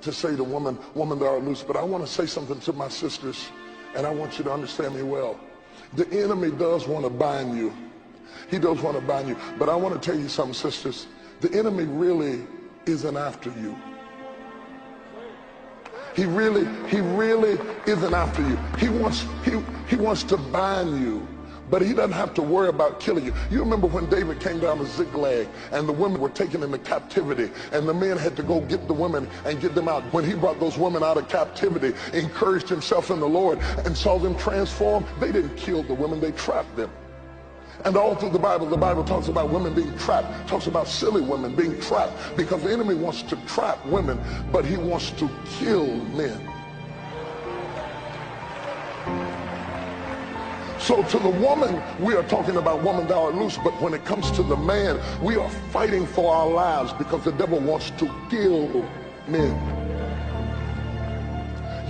to say to women that are loose, but I want to say something to my sisters, and I want you to understand me well. The enemy does want to bind you. He does want to bind you. But I want to tell you something, sisters. The enemy really isn't after you. He really isn't after you. He wants to bind you. But he doesn't have to worry about killing you. You remember when David came down to Ziklag and the women were taken into captivity and the men had to go get the women and get them out. When he brought those women out of captivity, encouraged himself in the Lord and saw them transform, they didn't kill the women, they trapped them. And all through the Bible talks about women being trapped, talks about silly women being trapped, because the enemy wants to trap women, but he wants to kill men. So to the woman, we are talking about woman thou art loose, but when it comes to the man, we are fighting for our lives because the devil wants to kill men.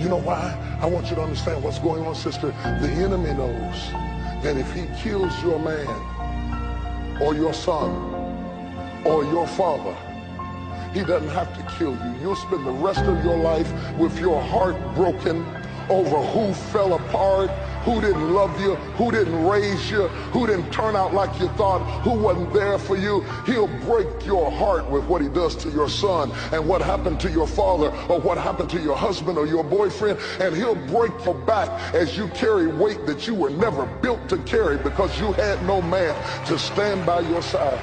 You know why? I want you to understand what's going on, sister. The enemy knows that if he kills your man or your son or your father, he doesn't have to kill you. You'll spend the rest of your life with your heart broken over who fell apart, who didn't love you, who didn't raise you, who didn't turn out like you thought, who wasn't there for you. He'll break your heart with what he does to your son and what happened to your father or what happened to your husband or your boyfriend, and he'll break your back as you carry weight that you were never built to carry because you had no man to stand by your side.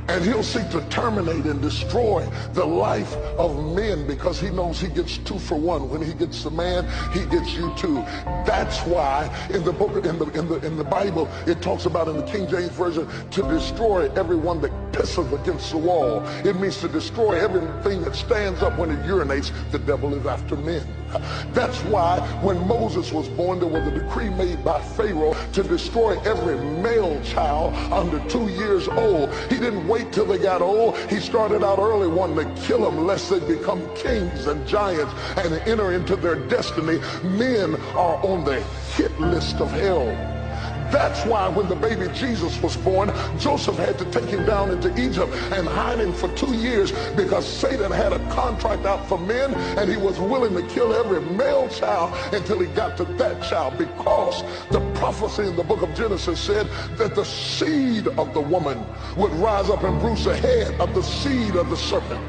And he'll seek to terminate and destroy the life of men because he knows he gets 2 for 1. When he gets the man, he gets you too. That's why in the book, in the Bible, it talks about in the King James Version to destroy everyone that pisses against the wall. It means to destroy everything that stands up when it urinates. The devil is after men. That's why when Moses was born, there was a decree made by Pharaoh to destroy every male child under 2 years old. He didn't wait till they got old. He started out early wanting to kill them lest they become kings and giants and enter into their destiny. Men are on the hit list of hell. That's why when the baby Jesus was born, Joseph had to take him down into Egypt and hide him for 2 years because Satan had a contract out for men and he was willing to kill every male child until he got to that child, because the prophecy in the book of Genesis said that the seed of the woman would rise up and bruise the head of the seed of the serpent.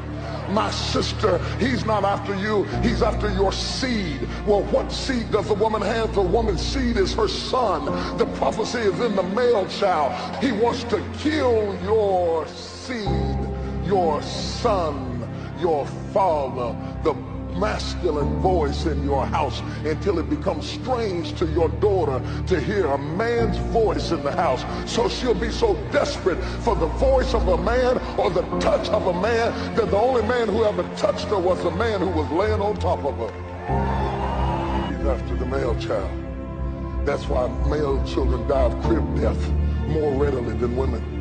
My sister, he's not after you, he's after your seed. Well, what seed does the woman have? The woman's seed is her son. The prophecy is in the male child. He wants to kill your seed, your son, your father, the masculine voice in your house, until it becomes strange to your daughter to hear a man's voice in the house. So she'll be so desperate for the voice of a man or the touch of a man that the only man who ever touched her was the man who was laying on top of her. He's after the male child. That's why male children die of crib death more readily than women.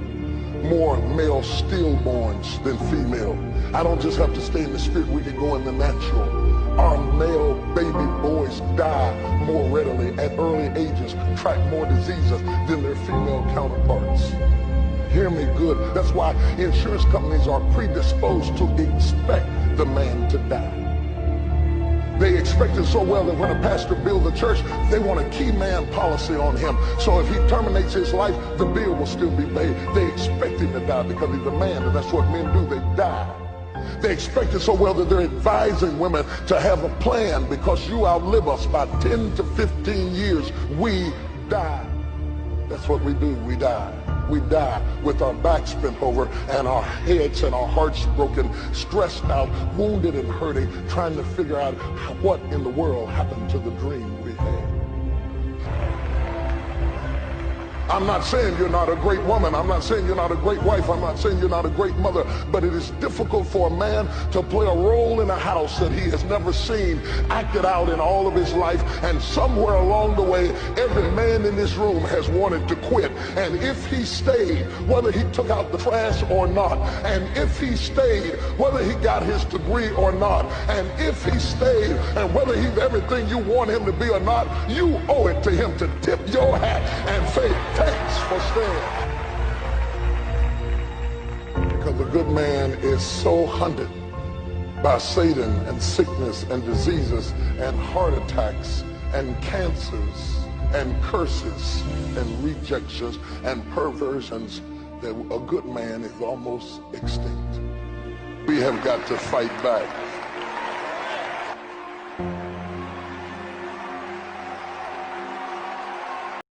More male stillborns than female. I don't just have to stay in the spirit, we can go in the natural. Our male baby boys die more readily at early ages, contract more diseases than their female counterparts. Hear me good. That's why insurance companies are predisposed to expect the man to die. They expect it so well that when a pastor builds a church, they want a key man policy on him. So if he terminates his life, the bill will still be paid. They expect him to die because he's a man, and that's what men do. They die. They expect it so well that they're advising women to have a plan because you outlive us by 10 to 15 years. We die. That's what we do. We die. We die with our backs bent over and our heads and our hearts broken, stressed out, wounded and hurting, trying to figure out what in the world happened to the dream we had. I'm not saying you're not a great woman. I'm not saying you're not a great wife. I'm not saying you're not a great mother. But it is difficult for a man to play a role in a house that he has never seen acted out in all of his life. And somewhere along the way, every man in this room has wanted to quit. And if he stayed, whether he took out the trash or not, and if he stayed, whether he got his degree or not, and if he stayed, and whether he's everything you want him to be or not, you owe it to him to tip your hat and say, thanks for staying. Because the good man is so hunted by Satan and sickness and diseases and heart attacks and cancers and curses and rejections and perversions that a good man is almost extinct. We have got to fight back.